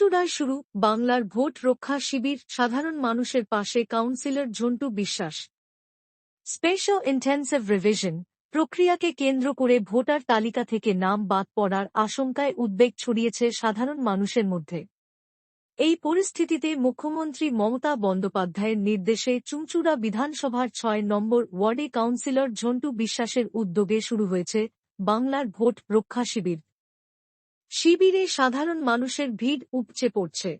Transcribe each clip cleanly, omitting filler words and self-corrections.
চুঁচুড়ায় শুরু বাংলার ভোট রক্ষা শিবির। সাধারণ মানুষের পাশে কাউন্সিলর ঝন্টু বিশ্বাস। স্পেশাল ইন্টেন্সিভ রিভিশন প্রক্রিয়াকে কেন্দ্র করে ভোটার তালিকা থেকে নাম বাদ পড়ার আশঙ্কায় উদ্বেগ ছড়িয়েছে সাধারণ মানুষের মধ্যে। এই পরিস্থিতিতে মুখ্যমন্ত্রী মমতা বন্দ্যোপাধ্যায়ের নির্দেশে চুঁচুড়া বিধানসভার ৬ নম্বর ওয়ার্ডে কাউন্সিলর ঝন্টু বিশ্বাসের উদ্যোগে শুরু হয়েছে বাংলার ভোট রক্ষা শিবির। শিবিরে সাধারণ মানুষের ভিড় উপচে পড়ছে।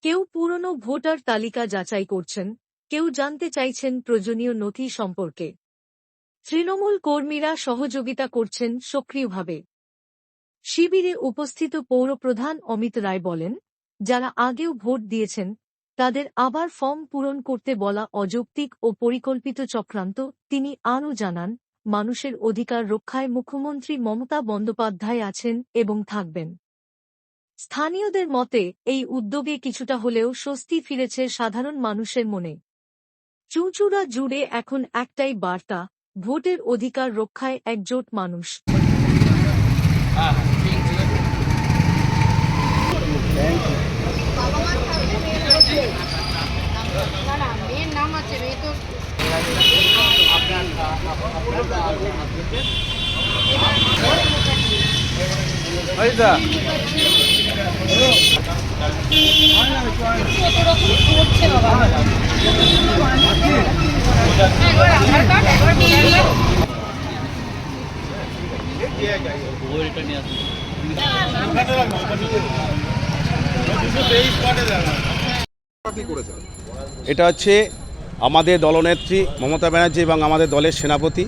কেউ পুরনো ভোটার তালিকা যাচাই করছেন, কেউ জানতে চাইছেন প্রয়োজনীয় নথি সম্পর্কে। তৃণমূল কর্মীরা সহযোগিতা করছেন সক্রিয়ভাবে। শিবিরে উপস্থিত পৌরপ্রধান অমিত রায় বলেন, যারা আগেও ভোট দিয়েছেন তাদের আবার ফর্ম পূরণ করতে বলা অযৌক্তিক ও পরিকল্পিত চক্রান্ত। তিনি আরও জানান, মানুষের অধিকার রক্ষায় মুখ্যমন্ত্রী মমতা বন্দ্যোপাধ্যায় আছেন এবং থাকবেন। স্থানীয়দের মতে এই উদ্যোগে কিছুটা হলেও স্বস্তি ফিরেছে সাধারণ মানুষের মনে। চুঁচুড়া জুড়ে এখন একটাই বার্তা, ভোটের অধিকার রক্ষায় একজোট মানুষ। এটা হচ্ছে আমাদের দলনেত্রী মমতা ব্যানার্জি এবং আমাদের দলের সেনাপতি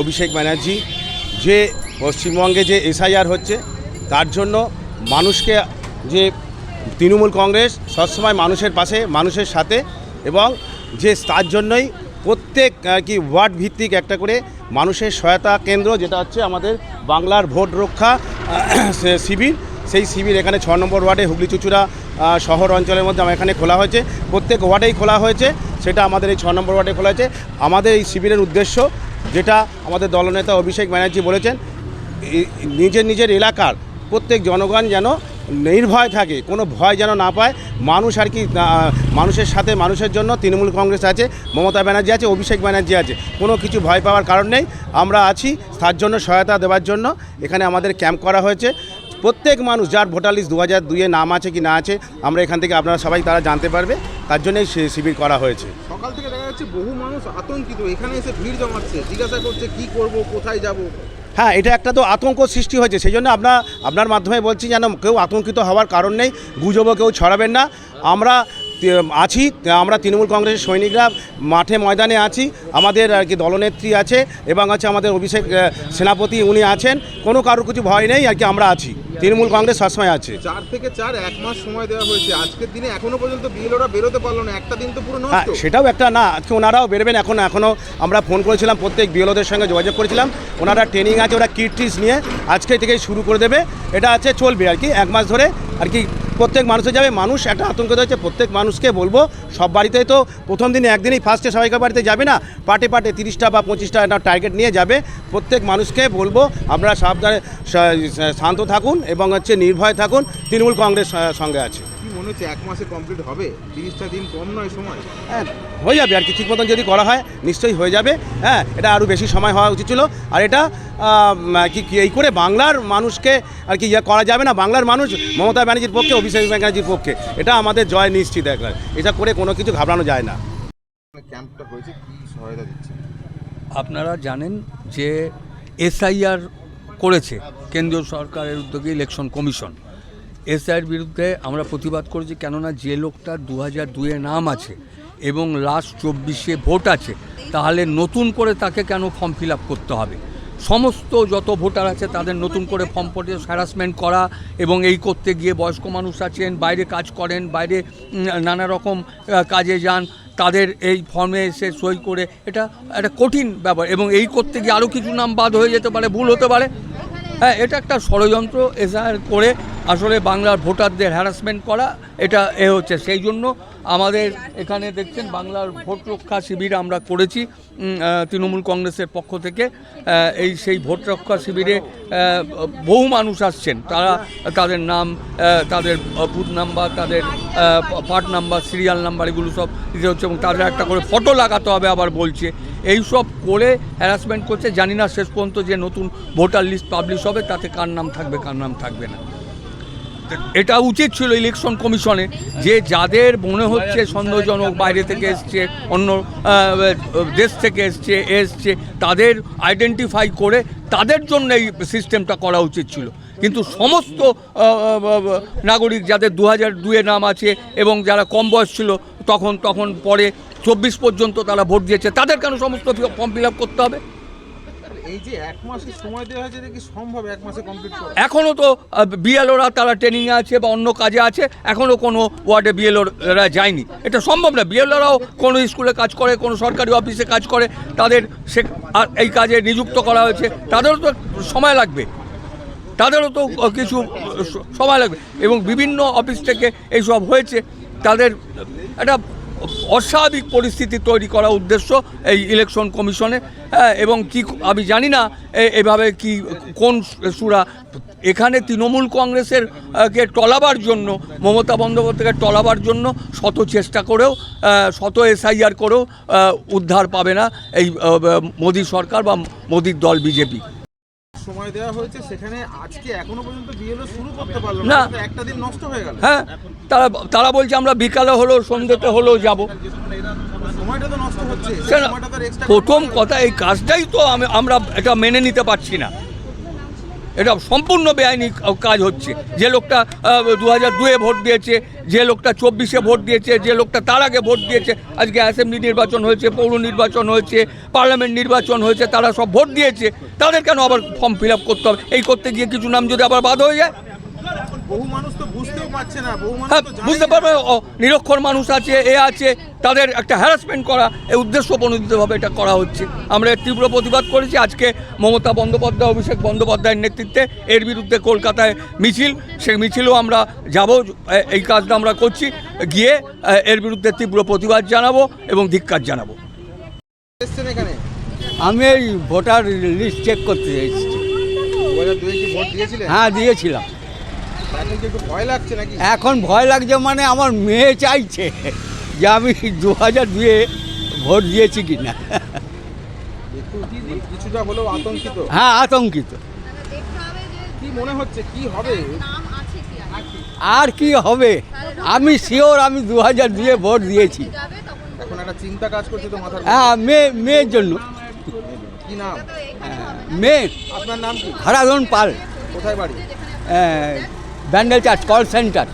অভিষেক ব্যানার্জি যে পশ্চিমবঙ্গে যে এসআইআর হচ্ছে তার জন্য মানুষকে যে তৃণমূল কংগ্রেস সবসময় মানুষের পাশে মানুষের সাথে এবং যে তার জন্যই প্রত্যেক ওয়ার্ড ভিত্তিক একটা করে মানুষের সহায়তা কেন্দ্র যেটা হচ্ছে আমাদের বাংলার ভোট রক্ষা শিবির। সেই শিবির এখানে ৬ নম্বর ওয়ার্ডে হুগলি চুঁচুড়া শহর অঞ্চলের মধ্যে এখানে খোলা হয়েছে। প্রত্যেক ওয়ার্ডেই খোলা হয়েছে, সেটা আমাদের এই ৬ নম্বর ওয়ার্ডে খোলা হয়েছে। আমাদের এই শিবিরের উদ্দেশ্য যেটা আমাদের দলনেতা অভিষেক ব্যানার্জি বলেছেন, নিজের নিজের এলাকার প্রত্যেক জনগণ যেন নির্ভয় থাকে, কোনো ভয় যেন না পায়। মানুষ মানুষের সাথে মানুষের জন্য তৃণমূল কংগ্রেস আছে, মমতা ব্যানার্জি আছে, অভিষেক ব্যানার্জি আছে। কোনো কিছু ভয় পাওয়ার কারণ নেই, আমরা আছি তার জন্য সহায়তা দেওয়ার জন্য এখানে আমাদের ক্যাম্প করা হয়েছে। প্রত্যেক মানুষ যার ভোটার লিস্ট 2002-এ নাম আছে কি না আছে আমরা এখান থেকে আপনারা সবাই তারা জানতে পারবে, তার জন্যই শিবির করা হয়েছে। সকাল থেকে দেখা যাচ্ছে বহু মানুষ আতঙ্কিত, এখানে এসে ভিড় জমাচ্ছে, জিজ্ঞাসা করছে কি করব, কোথায় যাব। হ্যাঁ, এটা একটা তো আতঙ্ক সৃষ্টি হয়েছে, সেই জন্য আপনার মাধ্যমে বলছি যেন কেউ আতঙ্কিত হওয়ার কারণ নেই, গুজবও কেউ ছড়াবেন না। আমরা আছি, আমরা তৃণমূল কংগ্রেসের সৈনিকরা মাঠে ময়দানে আছি, আমাদের দলনেত্রী আছে এবং আমাদের অভিষেক সেনাপতি উনি আছেন। কোনো কারোর কিছু ভয় নেই, আমরা আছি, তৃণমূল কংগ্রেস সবসময় আছে। 4 থেকে 4 এক মাস সময় দেওয়া হয়েছে, আজকের দিনে এখনো পর্যন্ত বিএলওরা বেরোতে পারলো না, একটা দিন তো পুরো নষ্ট। সেটাও একটা না, আজকে ওনারাও বেরোবেন। এখনও আমরা ফোন করেছিলাম, প্রত্যেক বিএলওদের সঙ্গে যোগাযোগ করেছিলাম, ওনারা ট্রেনিং আছে, ওরা কিট টিস নিয়ে আজকে থেকেই শুরু করে দেবে। এটা চলবে 1 মাস ধরে প্রত্যেক মানুষের যাবে। মানুষ একটা আতঙ্কিত হয়েছে, প্রত্যেক মানুষকে বলবো সব বাড়িতে তো প্রথম দিনে একদিনই ফার্স্টে সবাইকার বাড়িতে যাবে না, পার্টে 30টা বা 25টা একটা টার্গেট নিয়ে যাবে। প্রত্যেক মানুষকে বলবো আপনারা সাবধানে শান্ত থাকুন এবং নির্ভয় থাকুন, তৃণমূল কংগ্রেস সঙ্গে আছে। কি মনে হচ্ছে 1 মাসে কমপ্লিট হবে? 30টা দিন কম নয় সময়? হ্যাঁ, হয়ে যাবে ঠিক মতন যদি করা হয় নিশ্চয়ই হয়ে যাবে। হ্যাঁ, এটা আরও বেশি সময় হওয়া উচিত ছিল। আর এটা এই করে বাংলার মানুষকে করা যাবে না। বাংলার মানুষ মমতা ব্যানার্জির পক্ষে, অভিষেক ব্যানার্জির পক্ষে, এটা আমাদের জয় নিশ্চিত। এটা করে কোনো কিছু ঘাবড়ানো যায় না। ক্যাম্পটা হয়েছে, কি সহায়তা দিচ্ছে? আপনারা জানেন যে এসআইআর করেছে কেন্দ্রীয় সরকারের উদ্যোগে ইলেকশন কমিশন। এসআইআর বিরুদ্ধে আমরা প্রতিবাদ করেছি, কেননা যে লোকটা 2002-এ নাম আছে এবং লাস্ট 24-এ ভোট আছে, তাহলে নতুন করে তাকে কেন ফর্ম ফিল আপ করতে হবে? সমস্ত যত ভোটার আছে তাদের নতুন করে ফর্ম পড়ে হ্যারাসমেন্ট করা এবং এই করতে গিয়ে বয়স্ক মানুষ আছেন, বাইরে কাজ করেন, বাইরে নানা রকম কাজে যান, তাদের এই ফর্মে এসে সই করে, এটা একটা কঠিন ব্যাপার এবং এই করতে গিয়ে আরও কিছু নাম বাদ হয়ে যেতে পারে, ভুল হতে পারে। হ্যাঁ, এটা একটা ষড়যন্ত্র এসআইআর করে আসলে বাংলার ভোটারদের হ্যারাসমেন্ট করা, এটা হচ্ছে। সেই জন্য আমাদের এখানে দেখছেন বাংলার ভোট রক্ষা শিবির আমরা করেছি তৃণমূল কংগ্রেসের পক্ষ থেকে। সেই ভোট রক্ষা শিবিরে বহু মানুষ আসছেন, তারা তাদের নাম, তাদের বুথ নাম্বার, তাদের পার্ট নাম্বার, সিরিয়াল নাম্বার এগুলো সব দিতে হচ্ছে এবং তাদের একটা করে ফটো লাগাতে হবে আবার বলছে। এই সব করে হ্যারাসমেন্ট করছে। জানি না শেষ পর্যন্ত যে নতুন ভোটার লিস্ট পাবলিশ হবে তাতে কার নাম থাকবে কার নাম থাকবে না। এটা উচিত ছিল ইলেকশন কমিশনে যে যাদের মনে হচ্ছে সন্দেহজনক, বাইরে থেকে এসছে, অন্য দেশ থেকে এসছে তাদের আইডেন্টিফাই করে তাদের জন্য এই সিস্টেমটা করা উচিত ছিল। কিন্তু সমস্ত নাগরিক যাদের 2002-এ নাম আছে এবং যারা কম বয়স ছিল তখন পরে 24 পর্যন্ত তারা ভোট দিয়েছে, তাদের কেন সমস্ত ফর্ম ফিল আপ করতে হবে? এই যে 1 মাসের সময় দেওয়া হয়েছে, কি সম্ভব 1 মাসে কমপ্লিট করা? এখনও তো বিএলওরা তারা ট্রেনিংয়ে আছে বা অন্য কাজে আছে, এখনও কোনো ওয়ার্ডে বিএলওরা যায়নি। এটা সম্ভব না। বিএলওরাও কোনো স্কুলে কাজ করে, কোনো সরকারি অফিসে কাজ করে, তাদের এই কাজে নিযুক্ত করা হয়েছে, তাদেরও তো সময় লাগবে, তাদেরও তো কিছু সময় লাগবে। এবং বিভিন্ন অফিস থেকে এইসব হয়েছে, তাদের একটা অস্বাভাবিক পরিস্থিতি তৈরি করা উদ্দেশ্য এই ইলেকশন কমিশনে। এবং কি আমি জানি না এভাবে কি কোন সুরা এখানে তৃণমূল কংগ্রেসের কে টলাবার জন্য, মমতা বন্দ্যোপাধ্যায়কে টলাবার জন্য শত চেষ্টা করেও, শত এসআইআর করেও উদ্ধার পাবে না এই মোদী সরকার বা মোদীর দল বিজেপি। সময় দেওয়া হয়েছে, সেখানে আজকে এখনো পর্যন্ত বিএলও শুরু করতে পারলো না। না, একটা দিন নষ্ট হয়ে গেল। হ্যাঁ, তারা বলছে আমরা বিকালে হলেও সন্ধ্যেতে হলেও যাব। সময়টা তো নষ্ট হচ্ছে। সময়টা তো এক্সট্রা। প্রথম কথা, এই কাজটাই তো আমরা এটা মেনে নিতে পারছি না। এটা সম্পূর্ণ বেআইনি কাজ হচ্ছে। যে লোকটা 2002-এ ভোট দিয়েছে, যে লোকটা 24-এ ভোট দিয়েছে, যে লোকটা তার আগে ভোট দিয়েছে, আজকে অ্যাসেম্বলি নির্বাচন হয়েছে, পৌর নির্বাচন হয়েছে, পার্লামেন্ট নির্বাচন হয়েছে, তারা সব ভোট দিয়েছে, তাদের কেন আবার ফর্ম ফিল আপ করতে হবে? এই করতে গিয়ে কিছু নাম যদি আবার বাদ হয়ে যায়, বহু মানুষ তো বুঝতেও পারছে না, বহু মানুষ হ্যাঁ তো জানে বুঝতে পারবে, নিরক্ষর মানুষ আছে, আছে, তাদের একটা হ্যারাসমেন্ট করা, এই উদ্দেশ্য প্রণোদিতভাবে এটা করা হচ্ছে। আমরা এর তীব্র প্রতিবাদ করেছি। আজকে মমতা বন্দ্যোপাধ্যায়, অভিষেক বন্দ্যোপাধ্যায়ের নেতৃত্বে এর বিরুদ্ধে কলকাতায় মিছিল, সেই মিছিলেও আমরা যাব। এই কাজটা আমরা করছি, গিয়ে এর বিরুদ্ধে তীব্র প্রতিবাদ জানাবো এবং ধিক্কার জানাবো। এসছেন এখানে। আমি এই ভোটার লিস্ট চেক করতে এসেছি। 2002-এ কি ভোট দিয়েছিলেন? হ্যাঁ, দিয়েছিলাম। এখন কি একটু ভয় লাগছে নাকি? এখন ভয় লাগছে, মানে আমার মেয়ে চাইছে যে আমি 2002-এ ভোট দিয়েছি কি না। একটু কিছুটা হলেও আতঙ্কিত। হ্যাঁ, আতঙ্কিত। কি মনে হচ্ছে কি হবে? আর কি হবে, আমি শিওর আমি 2002-এ ভোট দিয়েছি। এখন একটা চিন্তা কাজ করছে তো মাথার মধ্যে। হ্যাঁ, মেয়ের জন্য। কি নাম? মেয়ে আপনার নাম কি? হারাধন পাল, কোথায় বাড়ি? Bandel church call centre.